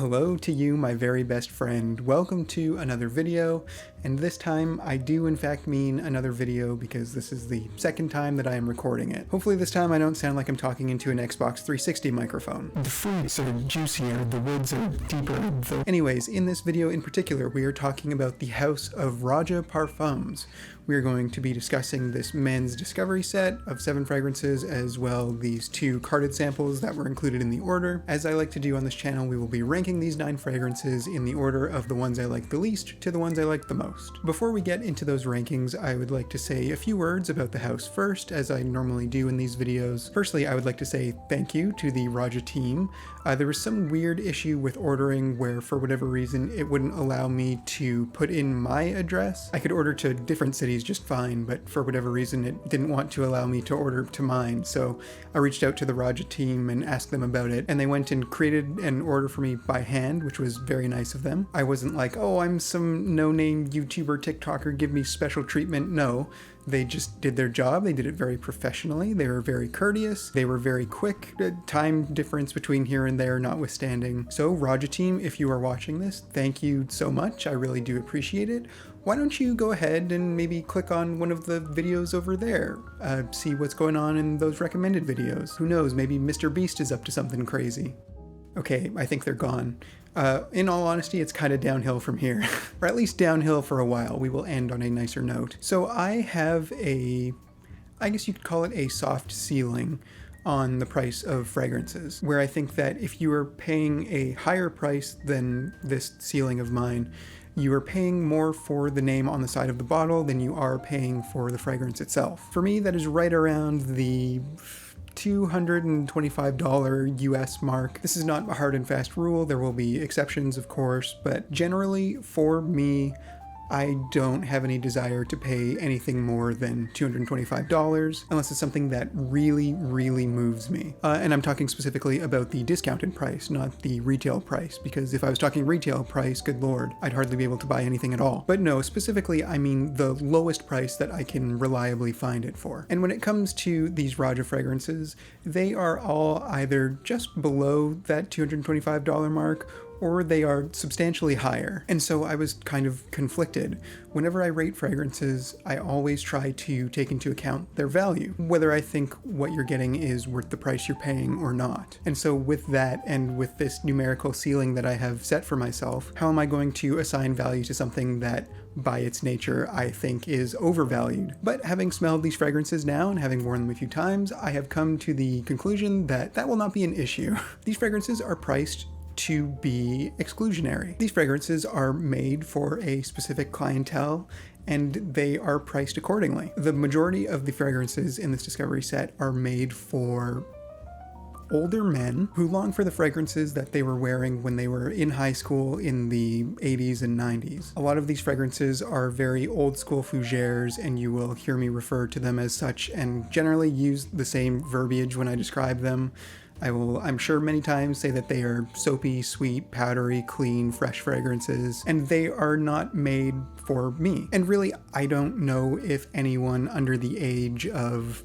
Hello to you, my very best friend. Welcome to another video, and this time I do in fact mean another video because this is the second time that I am recording it. Hopefully this time I don't sound like I'm talking into an Xbox 360 microphone. The fruits are juicier, the woods are deeper. Anyways, in this video in particular, we are talking about the House of Roja Parfums. We are going to be discussing this men's discovery set of 7 fragrances, as well these 2 carded samples that were included in the order. As I like to do on this channel, we will be ranking these 9 fragrances in the order of the ones I like the least to the ones I like the most. Before we get into those rankings, I would like to say a few words about the house first, as I normally do in these videos. Firstly, I would like to say thank you to the Roja team. There was some weird issue with ordering where, for whatever reason, it wouldn't allow me to put in my address. I could order to different cities just fine, but for whatever reason it didn't want to allow me to order to mine, so I reached out to the Roja team and asked them about it, and they went and created an order for me by hand, which was very nice of them. I wasn't like, oh, I'm some no-name YouTuber, TikToker, give me special treatment. No, they just did their job. They did it very professionally. They were very courteous. They were very quick. Time difference between here and there notwithstanding. So Roja team, if you are watching this, thank you so much. I really do appreciate it. Why don't you go ahead and maybe click on one of the videos over there, see what's going on in those recommended videos. Who knows, maybe Mr. Beast is up to something crazy. Okay, I think they're gone. In all honesty, it's kind of downhill from here, or at least downhill for a while. We will end on a nicer note. So I have I guess you could call it a soft ceiling on the price of fragrances, where I think that if you are paying a higher price than this ceiling of mine, you are paying more for the name on the side of the bottle than you are paying for the fragrance itself. For me, that is right around the $225 US mark. This is not a hard and fast rule. There will be exceptions, of course, but generally for me, I don't have any desire to pay anything more than $225 unless it's something that really, really moves me. And I'm talking specifically about the discounted price, not the retail price, because if I was talking retail price, good lord, I'd hardly be able to buy anything at all. But no, specifically, I mean the lowest price that I can reliably find it for. And when it comes to these Roja fragrances, they are all either just below that $225 mark, or they are substantially higher. And so I was kind of conflicted. Whenever I rate fragrances, I always try to take into account their value, whether I think what you're getting is worth the price you're paying or not. And so with that, and with this numerical ceiling that I have set for myself, how am I going to assign value to something that by its nature I think is overvalued? But having smelled these fragrances now and having worn them a few times, I have come to the conclusion that that will not be an issue. These fragrances are priced to be exclusionary. These fragrances are made for a specific clientele and they are priced accordingly. The majority of the fragrances in this discovery set are made for older men who long for the fragrances that they were wearing when they were in high school in the 80s and 90s. A lot of these fragrances are very old school fougères, and you will hear me refer to them as such and generally use the same verbiage when I describe them. I will, I'm sure many times, say that they are soapy, sweet, powdery, clean, fresh fragrances, and they are not made for me. And really, I don't know if anyone under the age of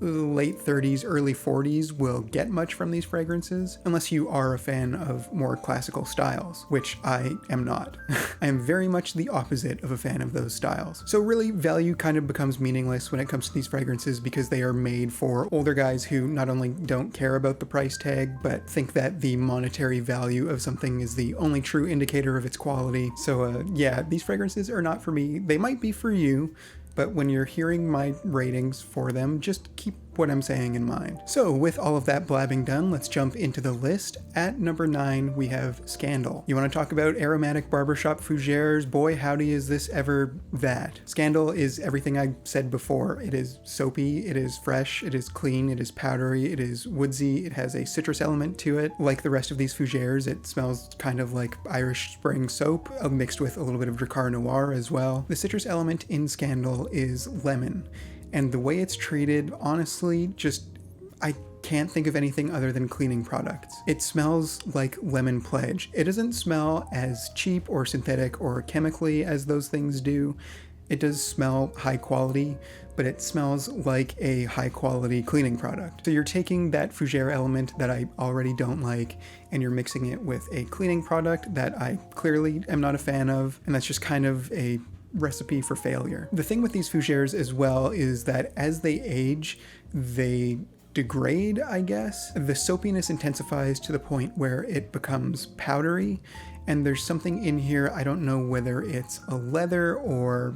late 30s, early 40s will get much from these fragrances, unless you are a fan of more classical styles, which I am not. I am very much the opposite of a fan of those styles. So really, value kind of becomes meaningless when it comes to these fragrances because they are made for older guys who not only don't care about the price tag, but think that the monetary value of something is the only true indicator of its quality. So yeah, these fragrances are not for me. They might be for you, but when you're hearing my ratings for them, just keep what I'm saying in mind. So with all of that blabbing done, let's jump into the list. At number 9, we have Scandal. You want to talk about aromatic barbershop fougères? Boy, howdy is this ever that. Scandal is everything I said before. It is soapy, it is fresh, it is clean, it is powdery, it is woodsy, it has a citrus element to it. Like the rest of these fougères, it smells kind of like Irish Spring soap, mixed with a little bit of Drakkar Noir as well. The citrus element in Scandal is lemon. And the way it's treated, honestly, I can't think of anything other than cleaning products. It smells like Lemon Pledge. It doesn't smell as cheap or synthetic or chemically as those things do. It does smell high quality, but it smells like a high quality cleaning product. So you're taking that fougere element that I already don't like, and you're mixing it with a cleaning product that I clearly am not a fan of, and that's just kind of a recipe for failure. The thing with these fougeres as well is that as they age, they degrade, I guess. The soapiness intensifies to the point where it becomes powdery, and there's something in here, I don't know whether it's a leather or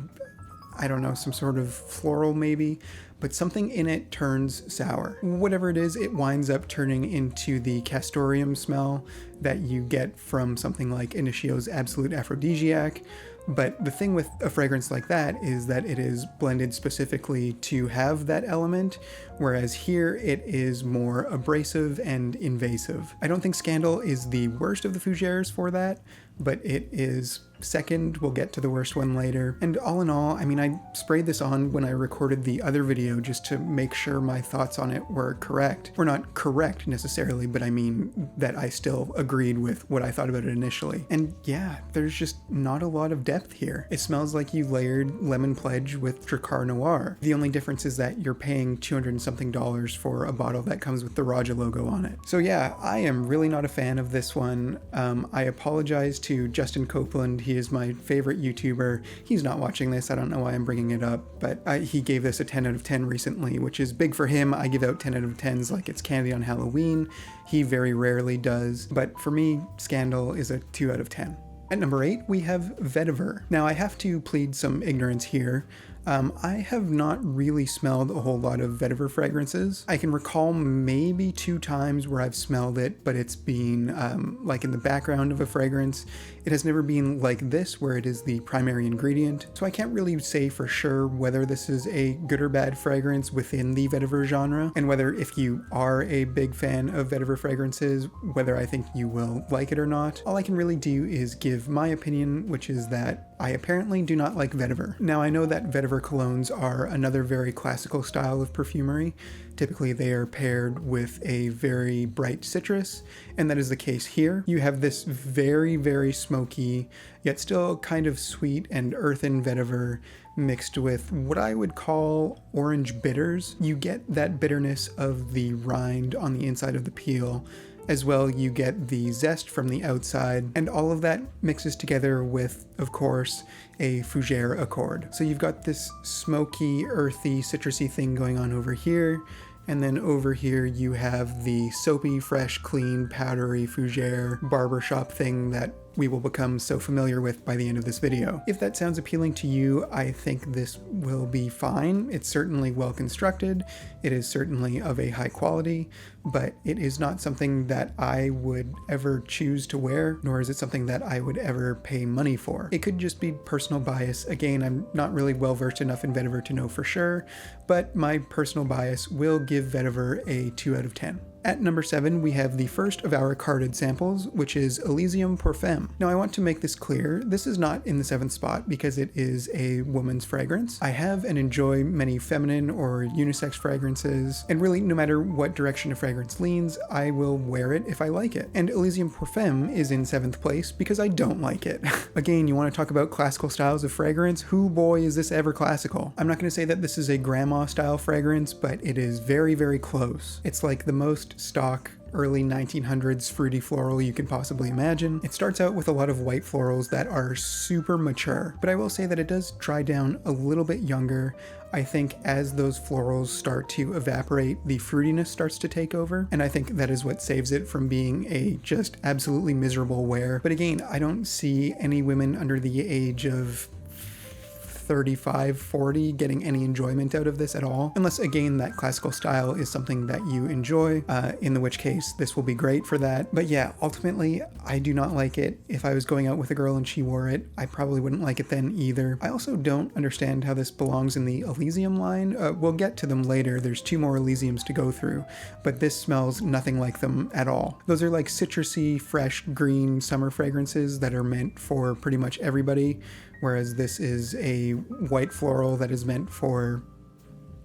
I don't know, some sort of floral maybe, but something in it turns sour. Whatever it is, it winds up turning into the castoreum smell that you get from something like Initio's Absolute Aphrodisiac. But the thing with a fragrance like that is that it is blended specifically to have that element, whereas here it is more abrasive and invasive. I don't think Scandal is the worst of the fougeres for that, but it is second. We'll get to the worst one later. And all in all, I mean, I sprayed this on when I recorded the other video just to make sure my thoughts on it were correct. Or not correct necessarily, but I mean that I still agreed with what I thought about it initially. And yeah, there's just not a lot of depth here. It smells like you layered Lemon Pledge with Drakkar Noir. The only difference is that you're paying $200 and something for a bottle that comes with the Roja logo on it. So yeah, I am really not a fan of this one. I apologize to Justin Copeland. He is my favorite YouTuber. He's not watching this. I don't know why I'm bringing it up, but he gave this a 10 out of 10 recently, which is big for him. I give out 10 out of 10s like it's candy on Halloween. He very rarely does, but for me, Scandal is a 2 out of 10. At number 8, we have Vetiver. Now I have to plead some ignorance here. I have not really smelled a whole lot of vetiver fragrances. I can recall maybe 2 times where I've smelled it, but it's been like in the background of a fragrance. It has never been like this, where it is the primary ingredient. So I can't really say for sure whether this is a good or bad fragrance within the vetiver genre, and whether if you are a big fan of vetiver fragrances, whether I think you will like it or not. All I can really do is give my opinion, which is that I apparently do not like vetiver. Now I know that vetiver colognes are another very classical style of perfumery. Typically they are paired with a very bright citrus, and that is the case here. You have this very, very smoky, yet still kind of sweet and earthen vetiver mixed with what I would call orange bitters. You get that bitterness of the rind on the inside of the peel. As well, you get the zest from the outside, and all of that mixes together with, of course, a fougere accord. So you've got this smoky, earthy, citrusy thing going on over here, and then over here you have the soapy, fresh, clean, powdery fougere barbershop thing that we will become so familiar with by the end of this video. If that sounds appealing to you, I think this will be fine. It's certainly well constructed. It is certainly of a high quality, but it is not something that I would ever choose to wear, nor is it something that I would ever pay money for. It could just be personal bias. Again, I'm not really well versed enough in vetiver to know for sure, but my personal bias will give vetiver a 2 out of 10. At number 7, we have the first of our carded samples, which is Elysium pour Femme. Now I want to make this clear, this is not in the 7th spot because it is a woman's fragrance. I have and enjoy many feminine or unisex fragrances, and really no matter what direction a fragrance leans, I will wear it if I like it. And Elysium pour Femme is in 7th place because I don't like it. Again, you want to talk about classical styles of fragrance? Who boy is this ever classical? I'm not going to say that this is a grandma style fragrance, but it is very, very close. It's like the most stock early 1900s fruity floral you can possibly imagine. It starts out with a lot of white florals that are super mature, but I will say that it does dry down a little bit younger. I think as those florals start to evaporate, the fruitiness starts to take over, and I think that is what saves it from being a just absolutely miserable wear. But again, I don't see any women under the age of 35, 40 getting any enjoyment out of this at all, unless again that classical style is something that you enjoy, in which case this will be great for that. But yeah, ultimately I do not like it. If I was going out with a girl and she wore it, I probably wouldn't like it then either. I also don't understand how this belongs in the Elysium line. We'll get to them later, there's 2 more Elysiums to go through, but this smells nothing like them at all. Those are like citrusy, fresh, green summer fragrances that are meant for pretty much everybody, whereas this is a white floral that is meant for,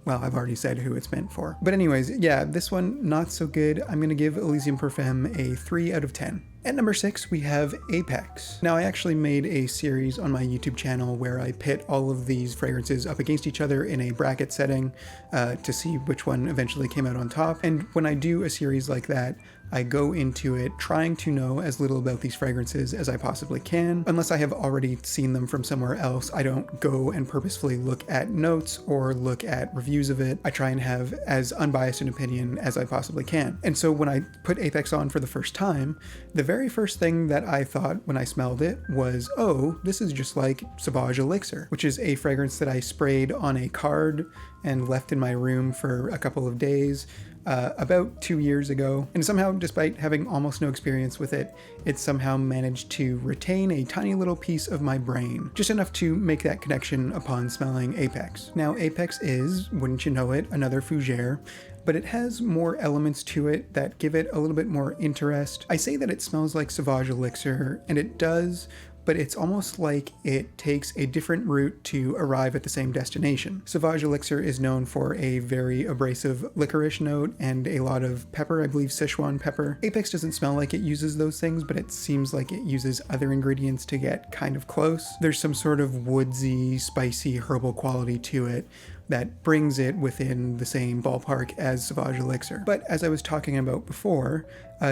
well, I've already said who it's meant for. But anyways, yeah, this one, not so good. I'm going to give Elysium pour Femme a 3 out of 10. At number 6, we have Apex. Now, I actually made a series on my YouTube channel where I pit all of these fragrances up against each other in a bracket setting to see which one eventually came out on top. And when I do a series like that, I go into it trying to know as little about these fragrances as I possibly can. Unless I have already seen them from somewhere else, I don't go and purposefully look at notes or look at reviews of it. I try and have as unbiased an opinion as I possibly can. And so when I put Apex on for the first time, the very first thing that I thought when I smelled it was, oh, this is just like Sauvage Elixir, which is a fragrance that I sprayed on a card and left in my room for a couple of days about 2 years ago. And somehow, despite having almost no experience with it, it somehow managed to retain a tiny little piece of my brain, just enough to make that connection upon smelling Apex. Now, Apex is, wouldn't you know it, another fougere, but it has more elements to it that give it a little bit more interest. I say that it smells like Sauvage Elixir, and it does, but it's almost like it takes a different route to arrive at the same destination. Sauvage Elixir is known for a very abrasive licorice note and a lot of pepper, I believe Sichuan pepper. Apex doesn't smell like it uses those things, but it seems like it uses other ingredients to get kind of close. There's some sort of woodsy, spicy, herbal quality to it that brings it within the same ballpark as Sauvage Elixir. But as I was talking about before,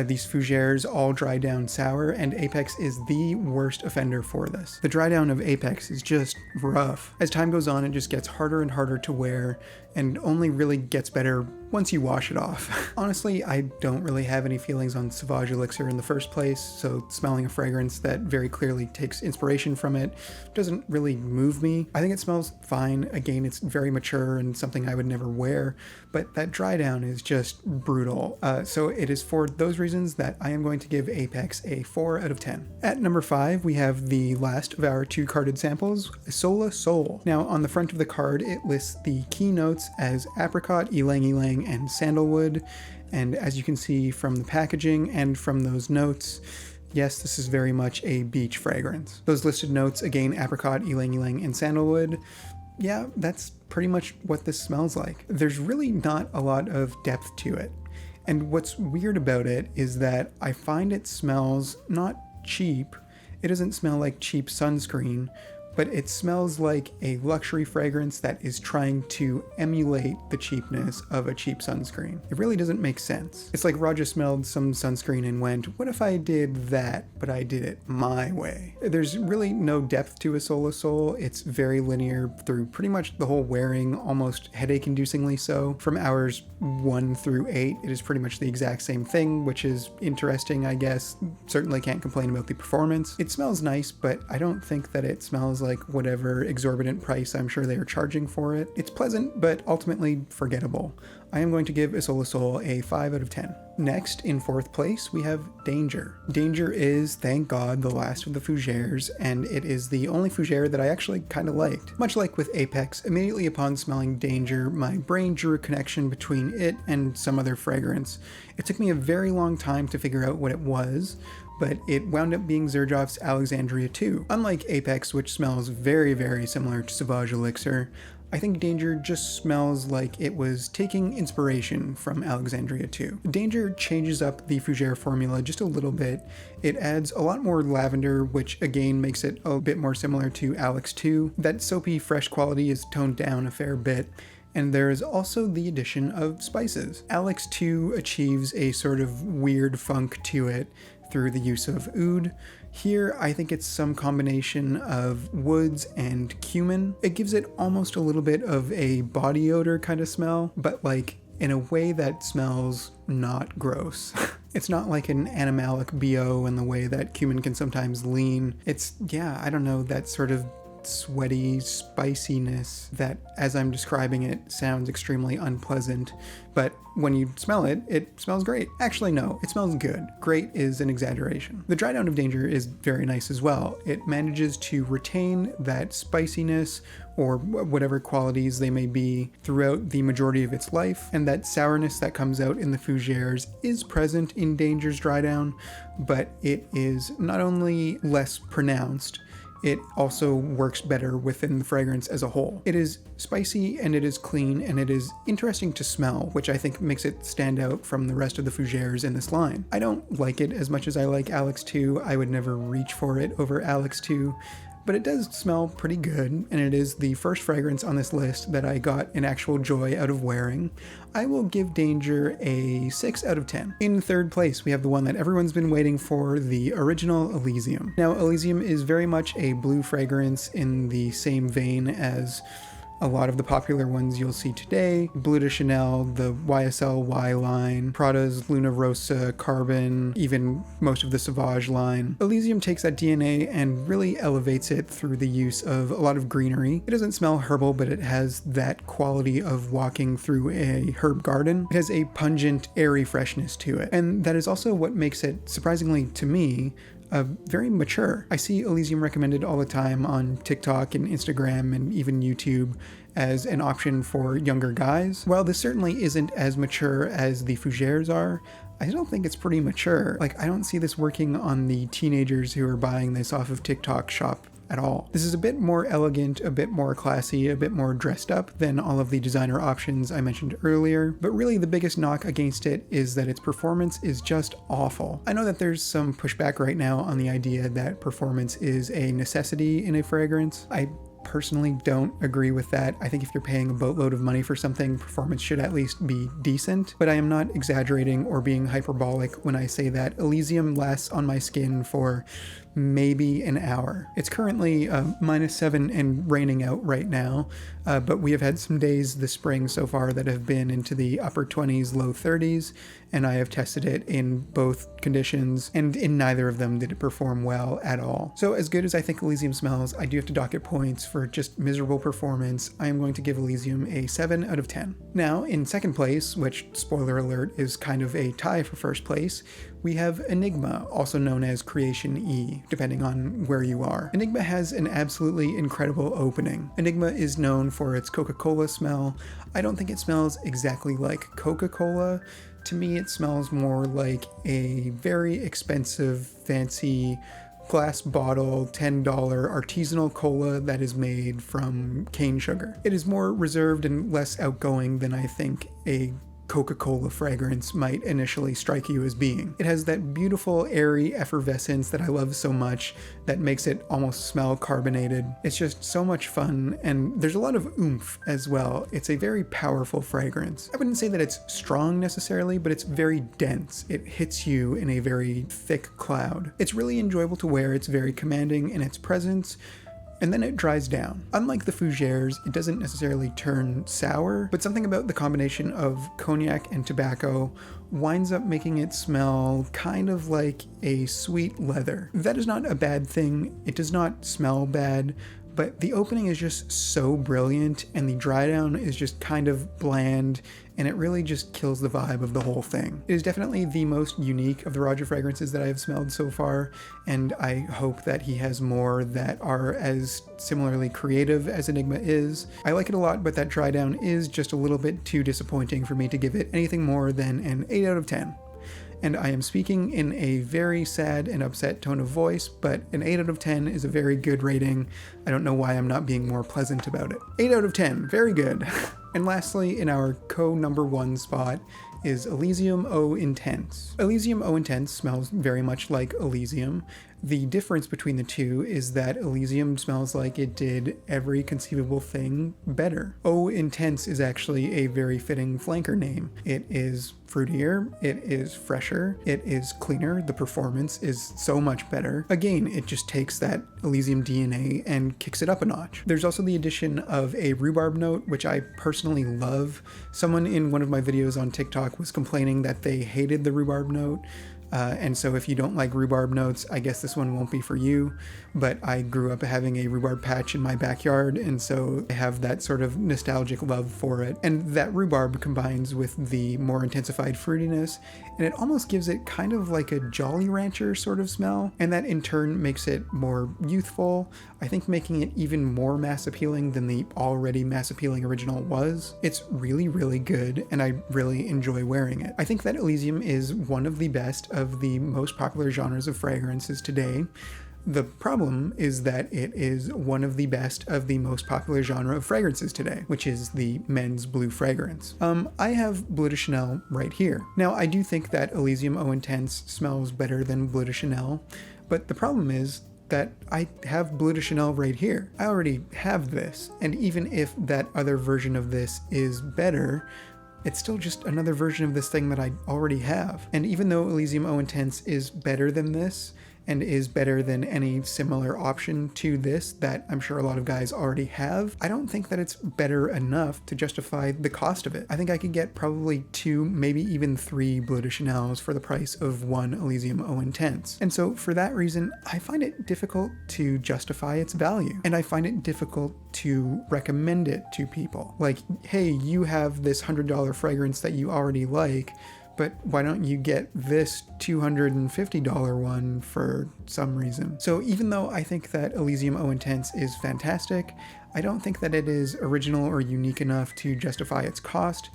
these fougères all dry down sour, and Apex is the worst offender for this. The dry down of Apex is just rough. As time goes on, it just gets harder and harder to wear, and only really gets better once you wash it off. Honestly, I don't really have any feelings on Sauvage Elixir in the first place, so smelling a fragrance that very clearly takes inspiration from it doesn't really move me. I think it smells fine. Again, it's very mature and something I would never wear, but that dry down is just brutal. So it is for those reasons that I am going to give Apex a 4 out of 10. At number 5, we have the last of our 2 carded samples, Sola Sol. Now, on the front of the card, it lists the key notes as apricot, ylang ylang, and sandalwood. And as you can see from the packaging and from those notes, yes, this is very much a beach fragrance. Those listed notes, again, apricot, ylang ylang, and sandalwood, yeah, that's pretty much what this smells like. There's really not a lot of depth to it. And what's weird about it is that I find it smells not cheap. It doesn't smell like cheap sunscreen, but it smells like a luxury fragrance that is trying to emulate the cheapness of a cheap sunscreen. It really doesn't make sense. It's like Roja smelled some sunscreen and went, what if I did that, but I did it my way? There's really no depth to a Sola Sol. It's very linear through pretty much the whole wearing, almost headache-inducingly so. From hours 1 through 8, it is pretty much the exact same thing, which is interesting, I guess. Certainly can't complain about the performance. It smells nice, but I don't think that it smells like whatever exorbitant price I'm sure they are charging for it. It's pleasant, but ultimately forgettable. I am going to give Sola Sol a 5 out of 10. Next, in 4th place, we have Danger. Danger is, thank God, the last of the fougères, and it is the only fougère that I actually kind of liked. Much like with Apex, immediately upon smelling Danger, my brain drew a connection between it and some other fragrance. It took me a very long time to figure out what it was, but it wound up being Xerjoff's Alexandria 2. Unlike Apex, which smells very, very similar to Sauvage Elixir, I think Danger just smells like it was taking inspiration from Alexandria 2. Danger changes up the fougère formula just a little bit. It adds a lot more lavender, which again makes it a bit more similar to Alex 2. That soapy, fresh quality is toned down a fair bit. And there is also the addition of spices. Alex 2 achieves a sort of weird funk to it through the use of oud. Here, I think it's some combination of woods and cumin. It gives it almost a little bit of a body odor kind of smell, but like in a way that smells not gross. It's not like an animalic BO in the way that cumin can sometimes lean. It's, yeah, I don't know, that sort of sweaty spiciness that, as I'm describing it, sounds extremely unpleasant, but when you smell it, it smells great. Actually, no, it smells good. Great is an exaggeration. The dry down of Danger is very nice as well. It manages to retain that spiciness or whatever qualities they may be throughout the majority of its life, and that sourness that comes out in the fougères is present in Danger's dry down, but it is not only less pronounced, it also works better within the fragrance as a whole. It is spicy and it is clean and it is interesting to smell, which I think makes it stand out from the rest of the fougères in this line. I don't like it as much as I like Alex 2. I would never reach for it over Alex 2, but it does smell pretty good, and it is the first fragrance on this list that I got an actual joy out of wearing. I will give Danger a 6 out of 10. In third place, we have the one that everyone's been waiting for, the original Elysium. Now, Elysium is very much a blue fragrance in the same vein as a lot of the popular ones you'll see today. Bleu de Chanel, the YSL Y line, Prada's Luna Rossa, Carbon, even most of the Sauvage line. Elysium takes that DNA and really elevates it through the use of a lot of greenery. It doesn't smell herbal, but it has that quality of walking through a herb garden. It has a pungent, airy freshness to it. And that is also what makes it, surprisingly to me, very mature. I see Elysium recommended all the time on TikTok and Instagram and even YouTube as an option for younger guys. While this certainly isn't as mature as the fougères are, I don't think it's pretty mature. Like, I don't see this working on the teenagers who are buying this off of TikTok shop at all. This is a bit more elegant, a bit more classy, a bit more dressed up than all of the designer options I mentioned earlier, but really the biggest knock against it is that its performance is just awful. I know that there's some pushback right now on the idea that performance is a necessity in a fragrance. I personally don't agree with that. I think if you're paying a boatload of money for something, performance should at least be decent, but I am not exaggerating or being hyperbolic when I say that Elysium lasts on my skin for maybe an hour. It's currently -7 and raining out right now, but we have had some days this spring so far that have been into the upper 20s, low 30s, and I have tested it in both conditions, and in neither of them did it perform well at all. So as good as I think Elysium smells, I do have to dock it points for just miserable performance. I am going to give Elysium a 7 out of 10. Now, in second place, which, spoiler alert, is kind of a tie for first place, we have Enigma, also known as Creation E, depending on where you are. Enigma has an absolutely incredible opening. Enigma is known for its Coca-Cola smell. I don't think it smells exactly like Coca-Cola. To me, it smells more like a very expensive, fancy glass bottle, $10 artisanal cola that is made from cane sugar. It is more reserved and less outgoing than I think a Coca-Cola fragrance might initially strike you as being. It has that beautiful, airy effervescence that I love so much that makes it almost smell carbonated. It's just so much fun, and there's a lot of oomph as well. It's a very powerful fragrance. I wouldn't say that it's strong necessarily, but it's very dense. It hits you in a very thick cloud. It's really enjoyable to wear. It's very commanding in its presence, and then it dries down. Unlike the fougères, it doesn't necessarily turn sour, but something about the combination of cognac and tobacco winds up making it smell kind of like a sweet leather. That is not a bad thing. It does not smell bad, but the opening is just so brilliant, and the dry down is just kind of bland, and it really just kills the vibe of the whole thing. It is definitely the most unique of the Roja fragrances that I have smelled so far, and I hope that he has more that are as similarly creative as Enigma is. I like it a lot, but that dry down is just a little bit too disappointing for me to give it anything more than an 8 out of 10. And I am speaking in a very sad and upset tone of voice, but an 8 out of 10 is a very good rating. I don't know why I'm not being more pleasant about it. 8 out of 10, very good. And lastly, in our number 1 spot is Elysium Eau Intense. Elysium Eau Intense smells very much like Elysium. The difference between the two is that Elysium smells like it did every conceivable thing better. Eau Intense is actually a very fitting flanker name. It is fruitier, it is fresher, it is cleaner, the performance is so much better. Again, it just takes that Elysium DNA and kicks it up a notch. There's also the addition of a rhubarb note, which I personally love. Someone in one of my videos on TikTok was complaining that they hated the rhubarb note. And so if you don't like rhubarb notes, I guess this one won't be for you, but I grew up having a rhubarb patch in my backyard, and so I have that sort of nostalgic love for it. And that rhubarb combines with the more intensified fruitiness, and it almost gives it kind of like a Jolly Rancher sort of smell, and that in turn makes it more youthful, I think making it even more mass appealing than the already mass appealing original was. It's really, really good, and I really enjoy wearing it. I think that Elysium is one of the best of the most popular genres of fragrances today. The problem is that it is one of the best of the most popular genre of fragrances today, which is the men's blue fragrance. I have Bleu de Chanel right here. Now, I do think that Elysium Eau Intense smells better than Bleu de Chanel, but the problem is that I have Bleu de Chanel right here. I already have this, and even if that other version of this is better, it's still just another version of this thing that I already have. And even though Elysium Eau Intense is better than this, and is better than any similar option to this that I'm sure a lot of guys already have, I don't think that it's better enough to justify the cost of it. I think I could get probably 2, maybe even 3 Bleu de Chanels for the price of 1 Elysium Eau Intense. And so for that reason, I find it difficult to justify its value. And I find it difficult to recommend it to people. Like, hey, you have this $100 fragrance that you already like, but why don't you get this $250 one for some reason? So even though I think that Elysium Eau Intense is fantastic, I don't think that it is original or unique enough to justify its cost,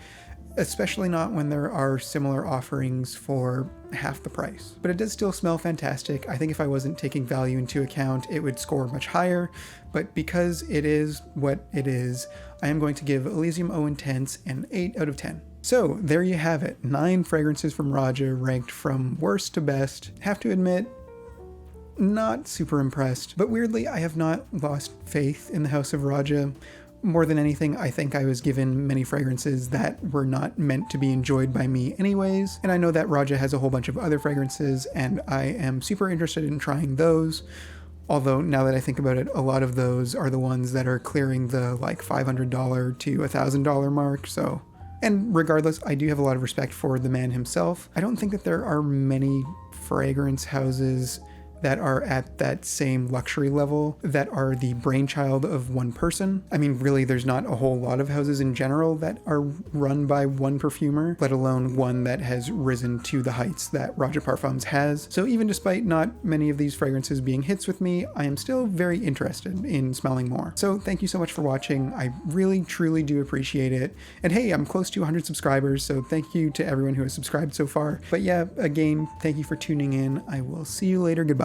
especially not when there are similar offerings for half the price. But it does still smell fantastic. I think if I wasn't taking value into account, it would score much higher, but because it is what it is, I am going to give Elysium Eau Intense an 8 out of 10. So there you have it, 9 fragrances from Roja ranked from worst to best. Have to admit, not super impressed, but weirdly I have not lost faith in the House of Roja. More than anything, I think I was given many fragrances that were not meant to be enjoyed by me anyways, and I know that Roja has a whole bunch of other fragrances, and I am super interested in trying those. Although, now that I think about it, a lot of those are the ones that are clearing the like $500 to $1,000 mark, so... And regardless, I do have a lot of respect for the man himself. I don't think that there are many fragrance houses that are at that same luxury level that are the brainchild of one person. I mean, really, there's not a whole lot of houses in general that are run by one perfumer, let alone one that has risen to the heights that Roja Parfums has. So even despite not many of these fragrances being hits with me, I am still very interested in smelling more. So thank you so much for watching. I really, truly do appreciate it. And hey, I'm close to 100 subscribers, so thank you to everyone who has subscribed so far. But yeah, again, thank you for tuning in. I will see you later. Goodbye.